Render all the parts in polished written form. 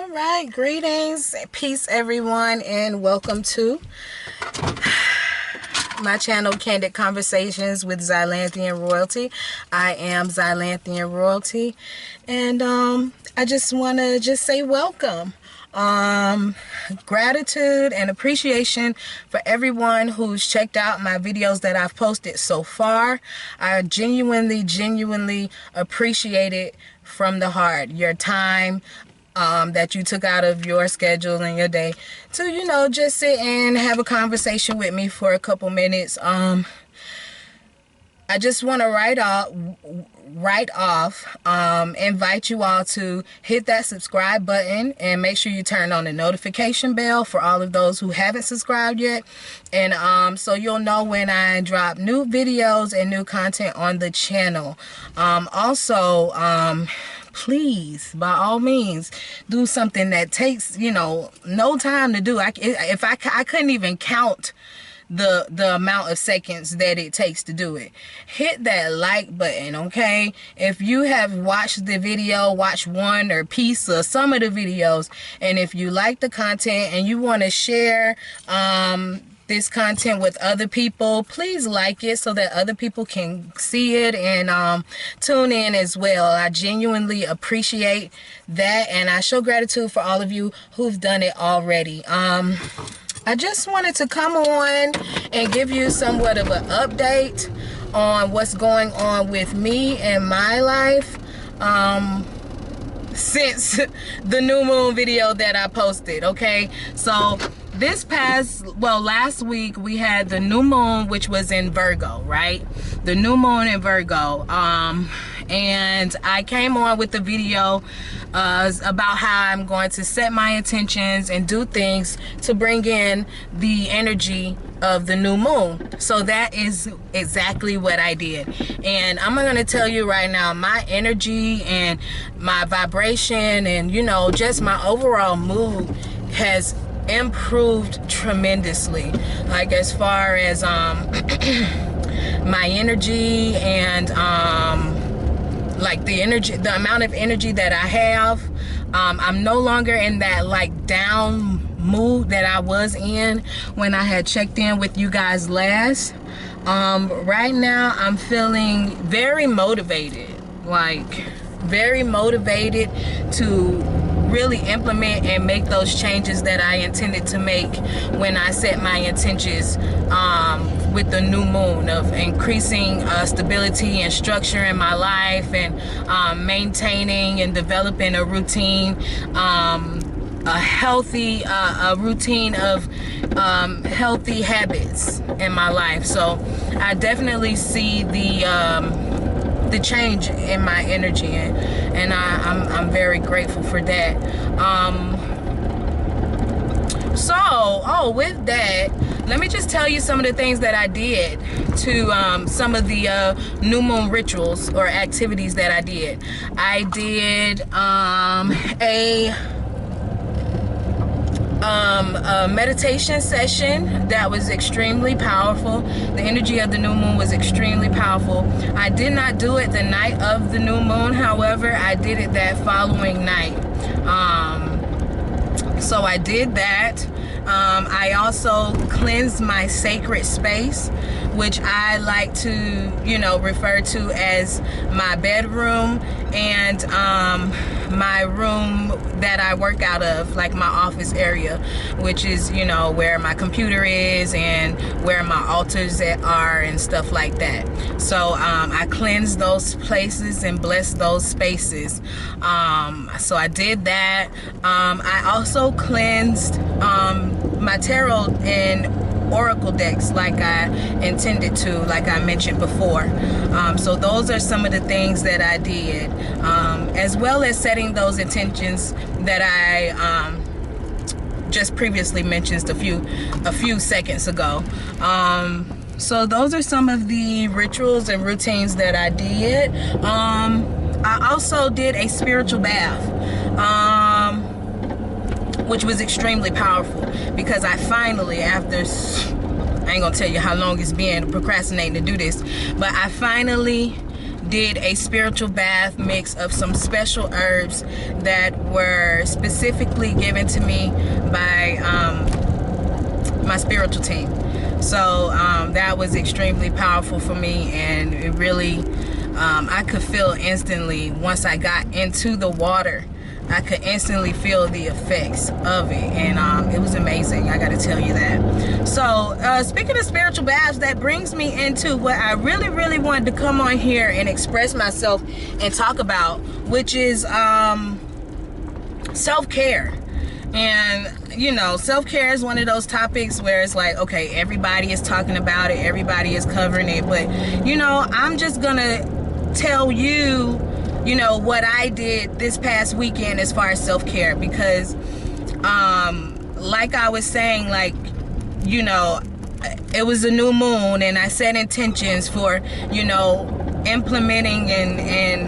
All right, greetings, peace everyone, and welcome to my channel, Candid Conversations with Xylanthian Royalty. I am Xylanthian Royalty, and I just want to say welcome. Gratitude and appreciation for everyone who's checked out my videos that I've posted so far. I genuinely appreciate it from the heart. Your time that you took out of your schedule and your day to, you know, just sit and have a conversation with me for a couple minutes. I just want to invite you all to hit that subscribe button and make sure you turn on the notification bell for all of those who haven't subscribed yet, and so you'll know when I drop new videos and new content on the channel. Please, by all means, do something that takes, you know, no time to do. I couldn't even count the amount of seconds that it takes to do it. Hit that like button, okay? If you have watched the video, watch one or piece of some of the videos, and if you like the content and you want to share this content with other people, please like it so that other people can see it and tune in as well. I genuinely appreciate that, and I show gratitude for all of you who've done it already. I just wanted to come on and give you somewhat of an update on what's going on with me and my life since the new moon video that I posted, okay? So last week we had the new moon, which was in Virgo, right? The new moon in Virgo. And I came on with the video about how I'm going to set my intentions and do things to bring in the energy of the new moon. So that is exactly what I did. And I'm going to tell you right now, my energy and my vibration and, you know, just my overall mood has improved tremendously. Like as far as my energy and like the amount of energy that I have, I'm no longer in that like down mood that I was in when I had checked in with you guys last. Right now I'm feeling very motivated, like very motivated to really implement and make those changes that I intended to make when I set my intentions with the new moon, of increasing stability and structure in my life, and maintaining and developing a routine, a healthy routine of healthy habits in my life. So I definitely see the change in my energy, and I'm very grateful for that. With that, let me just tell you some of the things that I did to some of the new moon rituals or activities that I did. I did a meditation session that was extremely powerful. The energy of the new moon was extremely powerful. I did not do it the night of the new moon, however, I did it that following night. So I did that. I also cleansed my sacred space, which I like to, you know, refer to as my bedroom and my room that I work out of, like my office area, which is, you know, where my computer is and where my altars are and stuff like that. So I cleansed those places and blessed those spaces. So I did that. I also cleansed my tarot and oracle decks like I intended to, like I mentioned before. So those are some of the things that I did, as well as setting those intentions that I just previously mentioned a few seconds ago. So those are some of the rituals and routines that I did. I also did a spiritual bath, which was extremely powerful, because I finally, after, I ain't gonna tell you how long it's been procrastinating to do this, but I finally did a spiritual bath mix of some special herbs that were specifically given to me by my spiritual team. So that was extremely powerful for me, and it really I could feel instantly once I got into the water. I could instantly feel the effects of it, and it was amazing, I gotta tell you that. So speaking of spiritual baths, that brings me into what I really wanted to come on here and express myself and talk about, which is self-care. And you know, self-care is one of those topics where it's like, okay, everybody is talking about it, everybody is covering it, but you know, I'm just gonna tell you, you know, what I did this past weekend as far as self-care, because like I was saying, like, you know, it was a new moon and I set intentions for, you know, implementing and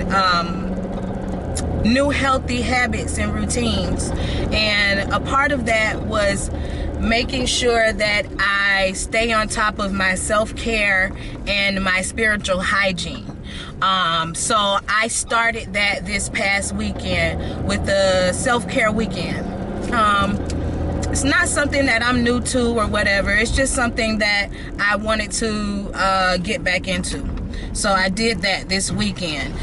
new healthy habits and routines, and a part of that was making sure that I stay on top of my self-care and my spiritual hygiene. So I started that this past weekend with the self-care weekend. It's not something that I'm new to or whatever. It's just something that I wanted to get back into. So I did that this weekend.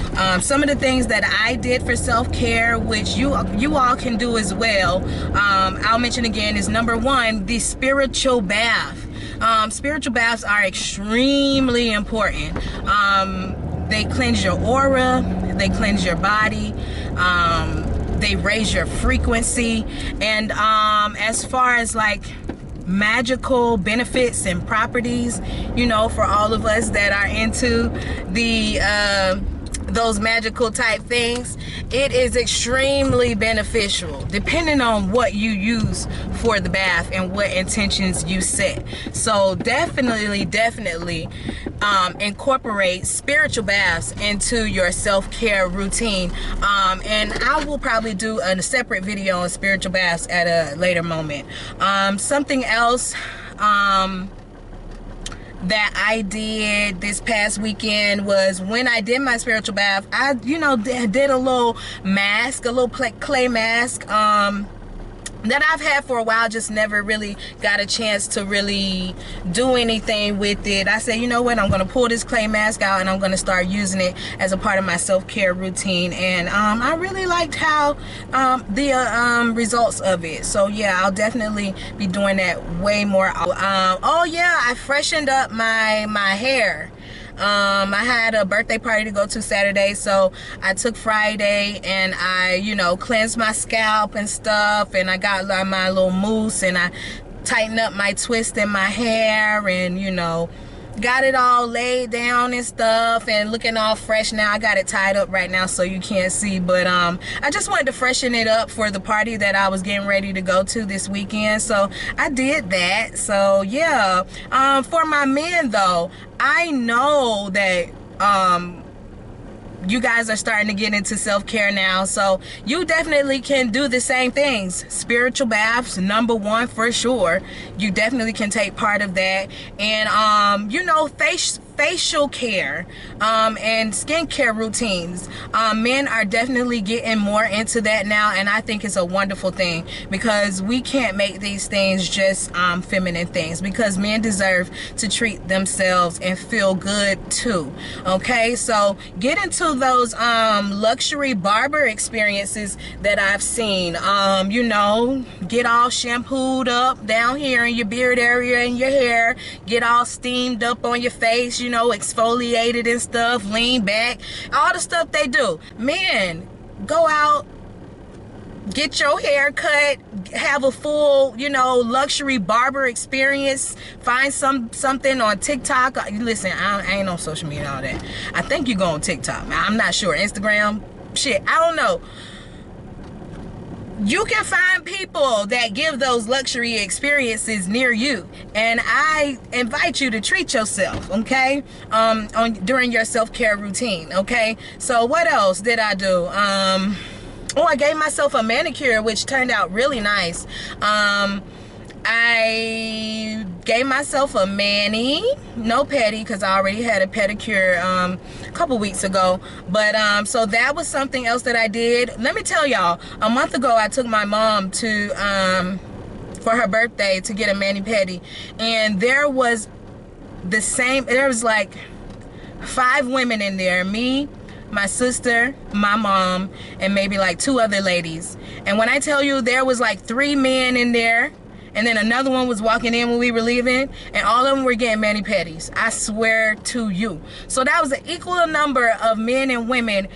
Some of the things that I did for self-care, which you all can do as well, I'll mention again, is number one, the spiritual bath. Spiritual baths are extremely important. They cleanse your aura, they cleanse your body, they raise your frequency, and as far as like magical benefits and properties, you know, for all of us that are into the those magical type things, it is extremely beneficial depending on what you use for the bath and what intentions you set. So definitely incorporate spiritual baths into your self-care routine, and I will probably do a separate video on spiritual baths at a later moment. Something else that I did this past weekend was when I did my spiritual bath, I, you know, did a little mask, a little clay mask that I've had for a while, just never really got a chance to really do anything with it. I said, you know what, I'm going to pull this clay mask out and I'm going to start using it as a part of my self-care routine, and I really liked how the results of it. So yeah, I'll definitely be doing that way more. Oh yeah, I freshened up my hair. I had a birthday party to go to Saturday, so I took Friday and I, you know, cleansed my scalp and stuff, and I got my little mousse and I tightened up my twist in my hair, and you know, got it all laid down and stuff and looking all fresh now. I got it tied up right now so you can't see, but I just wanted to freshen it up for the party that I was getting ready to go to this weekend, so I did that. So yeah, for my men though, I know that you guys are starting to get into self-care now, so you definitely can do the same things. Spiritual baths, number one for sure. You definitely can take part of that, and you know, facial care and skincare routines. Men are definitely getting more into that now, and I think it's a wonderful thing, because we can't make these things just feminine things, because men deserve to treat themselves and feel good too. Okay, so get into those luxury barber experiences that I've seen. You know, get all shampooed up down here in your beard area and your hair, get all steamed up on your face, you know, exfoliated and stuff, lean back, all the stuff they do. Men, go out, get your hair cut, have a full, you know, luxury barber experience. Find something on TikTok. Listen, I ain't on social media and all that. I think you go on TikTok. I'm not sure. Instagram, shit, I don't know. You can find people that give those luxury experiences near you, and I invite you to treat yourself, okay, during your self-care routine. Okay, so what else did I do? Oh, I gave myself a manicure, which turned out really nice. I gave myself a mani, no pedi, because I already had a pedicure a couple weeks ago. But so that was something else that I did. Let me tell y'all, a month ago I took my mom to for her birthday to get a mani pedi, and there was like 5 women in there, me, my sister, my mom, and maybe like 2 other ladies. And when I tell you, there was like 3 men in there, and then another one was walking in when we were leaving, and all of them were getting mani-pedis. I swear to you. So that was an equal number of men and women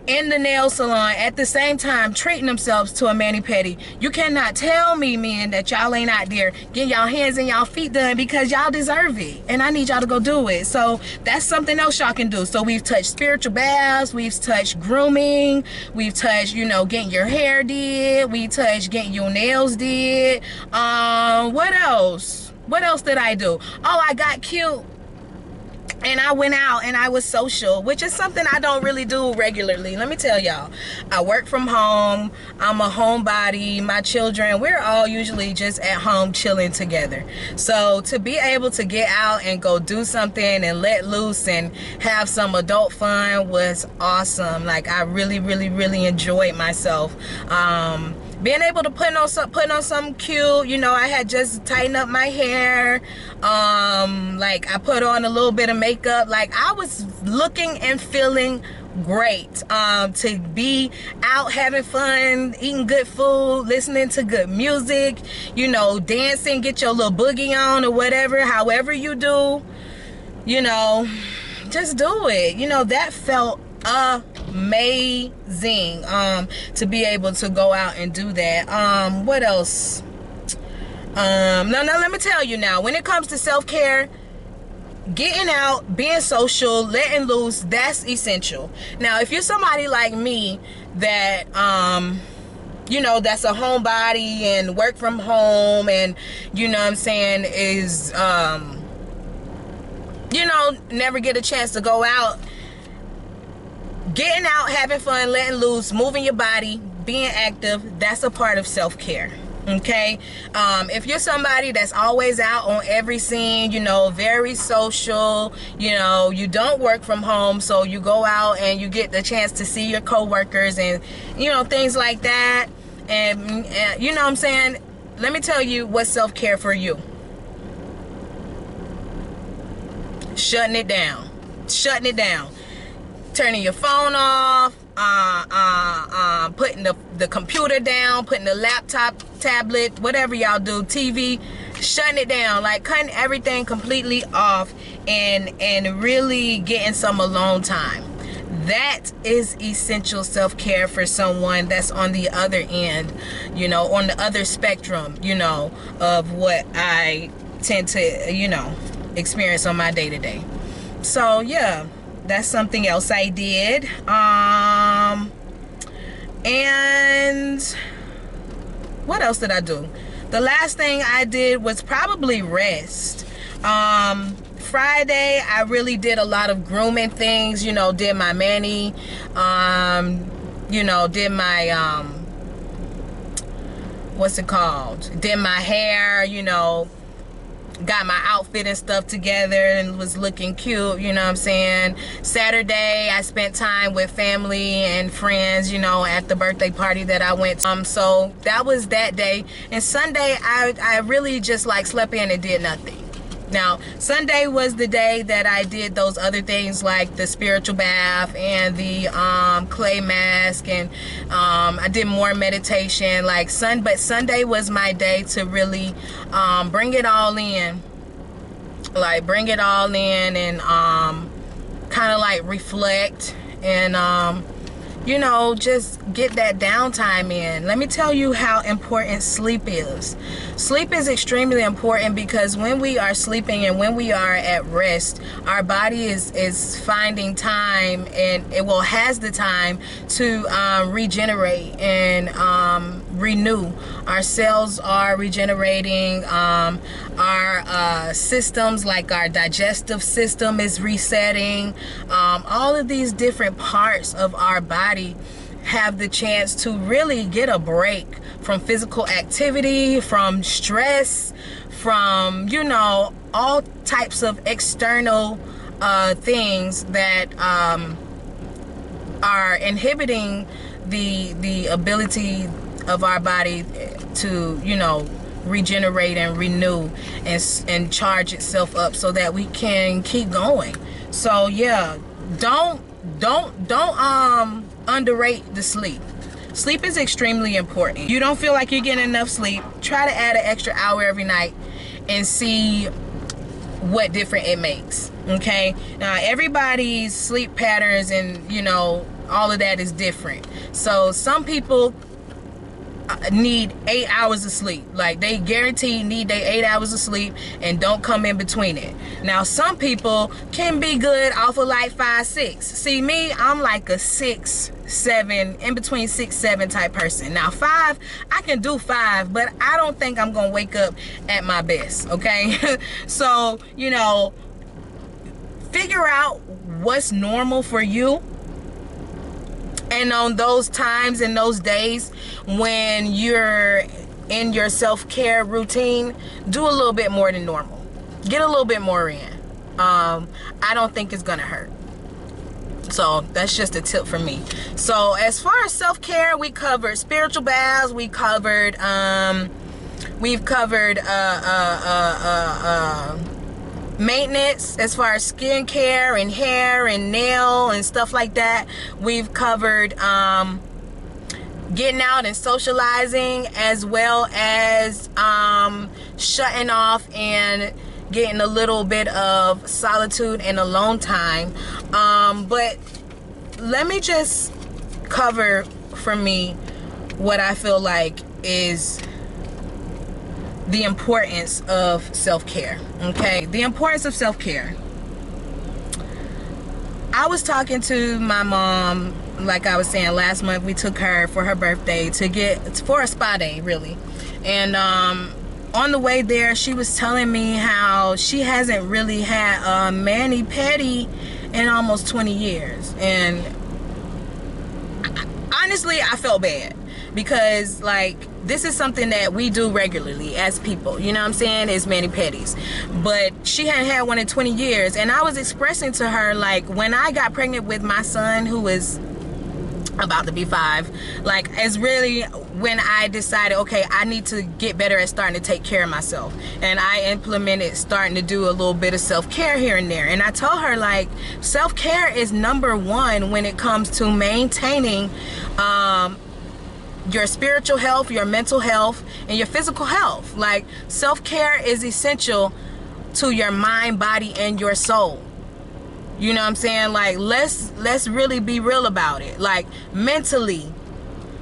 in the nail salon at the same time treating themselves to a mani-pedi. You cannot tell me, men, that y'all ain't out there getting y'all hands and y'all feet done, because y'all deserve it, and I need y'all to go do it. So that's something else y'all can do. So we've touched spiritual baths, we've touched grooming, we've touched, you know, getting your hair did, we touched getting your nails did. What else did I do? Oh, I got cute and I went out and I was social, which is something I don't really do regularly. Let me tell y'all, I work from home. I'm a homebody. My children, we're all usually just at home chilling together. So to be able to get out and go do something and let loose and have some adult fun was awesome. Like, I really, really, really enjoyed myself. Being able to put on something cute, you know, I had just tightened up my hair. Like, I put on a little bit of makeup. Like, I was looking and feeling great. To be out having fun, eating good food, listening to good music, you know, dancing, get your little boogie on or whatever, however you do, you know, just do it. You know, that felt amazing, to be able to go out and do that. What else? Now let me tell you, now when it comes to self-care, getting out, being social, letting loose, that's essential. Now if you're somebody like me that you know, that's a homebody and work from home, and you know what I'm saying, is you know, never get a chance to go out, getting out, having fun, letting loose, moving your body, being active, that's a part of self-care. Okay, if you're somebody that's always out on every scene, you know, very social, you know, you don't work from home, so you go out and you get the chance to see your coworkers and, you know, things like that, and you know what I'm saying, let me tell you what's self-care for you. Shutting it down, turning your phone off, putting the computer down, putting the laptop, tablet, whatever y'all do, TV, shutting it down, like cutting everything completely off, and really getting some alone time. That is essential self-care for someone that's on the other end, you know, on the other spectrum, you know, of what I tend to, you know, experience on my day-to-day. So yeah, that's something else I did. And what else did I do? The last thing I did was probably rest. Friday, I really did a lot of grooming things, you know, did my mani, you know, did my, what's it called? Did my hair, you know, got my outfit and stuff together and was looking cute, you know what I'm saying. Saturday, I spent time with family and friends, you know, at the birthday party that I went to. So that was that day. And Sunday, I really just like slept in and did nothing. Now, Sunday was the day that I did those other things like the spiritual bath and the clay mask, and I did more meditation. But Sunday was my day to really bring it all in. Like, bring it all in and kind of like reflect and you know, just get that downtime in. Let me tell you how important sleep is. Sleep is extremely important, because when we are sleeping and when we are at rest, our body is finding time, and it has the time to regenerate and renew. Our cells are regenerating, our systems, like our digestive system, is resetting. All of these different parts of our body have the chance to really get a break from physical activity, from stress, from, you know, all types of external things that are inhibiting the ability of our body to, you know, regenerate and renew and charge itself up so that we can keep going. So yeah, don't underrate the sleep. Sleep is extremely important. You don't feel like you're getting enough sleep, try to add an extra hour every night and see what difference it makes. Okay, now everybody's sleep patterns and, you know, all of that is different. So some people need 8 hours of sleep, like they guaranteed need their 8 hours of sleep and don't come in between it. Now some people can be good off of like 5, 6. See me, I'm like a 6, 7, in between 6, 7 type person. Now 5, I can do 5, but I don't think I'm gonna wake up at my best. Okay. So, you know, figure out what's normal for you. And on those times and those days when you're in your self-care routine, do a little bit more than normal. Get a little bit more in. I don't think it's gonna hurt. So that's just a tip for me. So as far as self-care, we covered spiritual baths, we've covered maintenance as far as skincare and hair and nail and stuff like that. We've covered getting out and socializing, as well as shutting off and getting a little bit of solitude and alone time. But let me just cover for me what I feel like is the importance of self-care. Okay, the importance of self-care. I was talking to my mom, like I was saying, last month we took her for her birthday for a spa day, really. And on the way there, she was telling me how she hasn't really had a mani-pedi in almost 20 years. And honestly, I felt bad, because like, this is something that we do regularly as people, you know what I'm saying, is mani-pedis. But she hadn't had one in 20 years. And I was expressing to her, like, when I got pregnant with my son, who is about to be 5, like, it's really when I decided, okay, I need to get better at starting to take care of myself. And I implemented starting to do a little bit of self-care here and there. And I told her, like, self-care is #1 when it comes to maintaining your spiritual health, your mental health, and your physical health. Like, self-care is essential to your mind, body, and your soul. You know what I'm saying? Like, let's really be real about it. Like, mentally,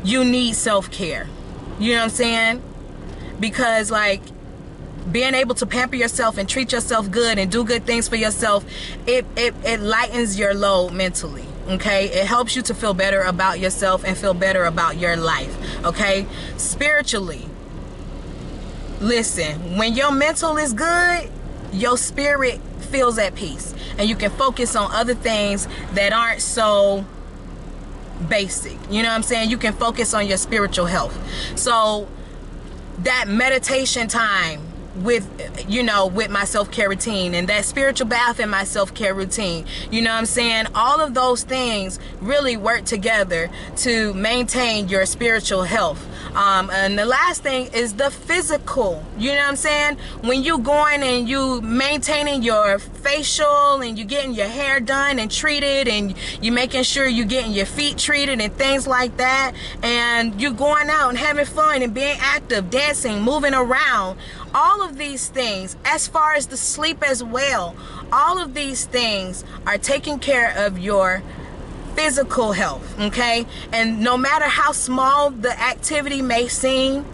you need self-care. You know what I'm saying? Because, like, being able to pamper yourself and treat yourself good and do good things for yourself, it lightens your load mentally. Okay, it helps you to feel better about yourself and feel better about your life. Okay, spiritually, listen, when your mental is good, your spirit feels at peace, and you can focus on other things that aren't so basic. You know what I'm saying? You can focus on your spiritual health. So that meditation time with, you know, with my self-care routine, and that spiritual bath in my self-care routine, you know what I'm saying, all of those things really work together to maintain your spiritual health. And the last thing is the physical. You know what I'm saying? When you going and you maintaining your facial, and you getting your hair done and treated, and you making sure you getting your feet treated and things like that, and you going out and having fun and being active, dancing, moving around, all of these things, as far as the sleep as well, all of these things are taking care of your physical health. Okay, and no matter how small the activity may seem,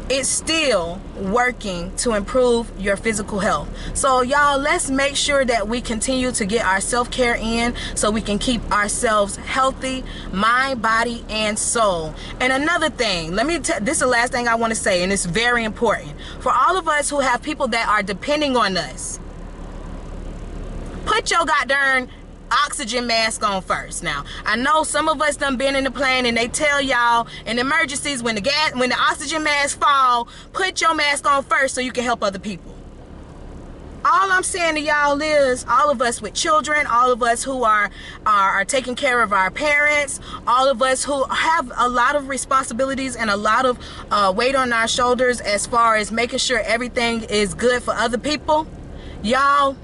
it's still working to improve your physical health. So y'all, let's make sure that we continue to get our self-care in, so we can keep ourselves healthy, mind, body, and soul. And another thing, this is the last thing I want to say, and it's very important for all of us who have people that are depending on us. Put your goddamn oxygen mask on first. Now, I know some of us done been in the plane and they tell y'all in emergencies when the oxygen mask fall, put your mask on first so you can help other people. All I'm saying to y'all is, all of us with children, all of us who are taking care of our parents, all of us who have a lot of responsibilities and a lot of weight on our shoulders as far as making sure everything is good for other people, y'all,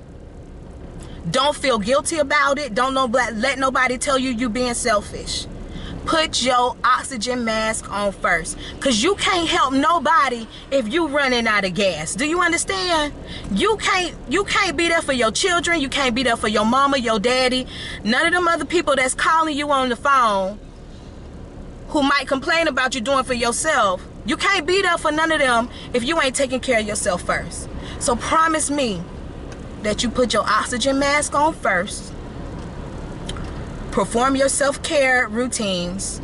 don't feel guilty about it. Don't let nobody tell you being selfish. Put your oxygen mask on first, because you can't help nobody if you running out of gas. Do you understand? You can't be there for your children. You can't be there for your mama, your daddy, none of them other people that's calling you on the phone who might complain about you doing for yourself. You can't be there for none of them if you ain't taking care of yourself first. So promise me that you put your oxygen mask on first, perform your self-care routines,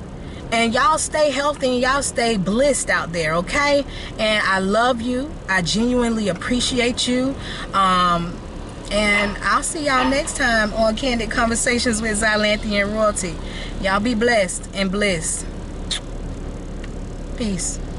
and y'all stay healthy and y'all stay blissed out there, okay? And I love you. I genuinely appreciate you. And I'll see y'all next time on Candid Conversations with Xylanthian Royalty. Y'all be blessed and bliss. Peace.